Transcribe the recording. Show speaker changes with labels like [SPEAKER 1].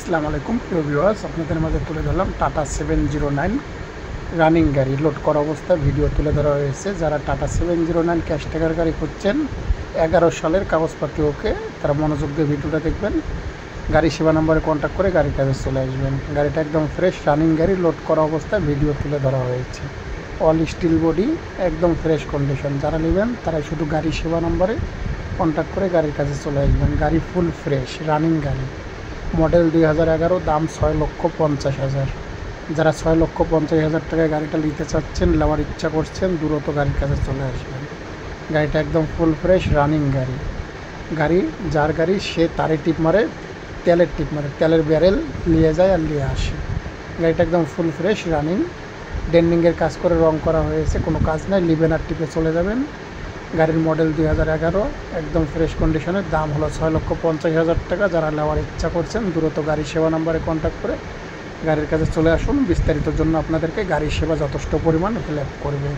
[SPEAKER 1] আসসালামু আলাইকুম প্রিয় ভিউয়ার্স, আপনাদের মাঝে তুলে ধরলাম টাটা 709 রানিং গাড়ি লোড করা অবস্থায় ভিডিও তুলে ধরা হয়েছে। যারা টাটা 709 ক্যাশ টাকার গাড়ি খুঁজছেন, 11 সালের কাগজপত্র ওকে, তারা মনোযোগ দিয়ে ভিডিওটা দেখবেন। গাড়ি সেবা নম্বরে কন্ট্যাক্ট করে গাড়ির কাছে চলে আসবেন। গাড়িটা একদম ফ্রেশ রানিং গাড়ি লোড করা অবস্থায় ভিডিও তুলে ধরা হয়েছে। অল স্টিল বডি, একদম ফ্রেশ কন্ডিশন। যারা নেবেন তারা শুধু গাড়ি সেবা নম্বরে কন্ট্যাক্ট করে গাড়ির কাছে চলে আসবেন। গাড়ি ফুল ফ্রেশ রানিং গাড়ি, মডেল 2011, দাম 6,50,000। যারা 6,50,000 টাকায় গাড়িটা নিতে চাচ্ছেন, নেওয়ার ইচ্ছা করছেন, দ্রুত গাড়ির কাছে চলে আসবেন। গাড়িটা একদম ফুল ফ্রেশ রানিং গাড়ি যার গাড়ি সে তারে টিপ মারে, তেলের টিপ মারে, তেলের ব্যারেল নিয়ে যায় আর নিয়ে আসে। গাড়িটা একদম ফুল ফ্রেশ রানিং, ডেন্ডিংয়ের কাজ করে রং করা হয়েছে, কোনো কাজ নাই, লিভেন আর টিপে চলে যাবেন। গাড়ির মডেল 2011, একদম ফ্রেশ কন্ডিশনের, দাম হলো 6,50,000 টাকা। যারা নেওয়ার ইচ্ছা করছেন দ্রুত গাড়ি সেবা নাম্বারে কন্ট্যাক্ট করে গাড়ির কাছে চলে আসুন। বিস্তারিতর জন্য আপনাদেরকে গাড়ি সেবা যথেষ্ট পরিমাণ হেল্প করবে।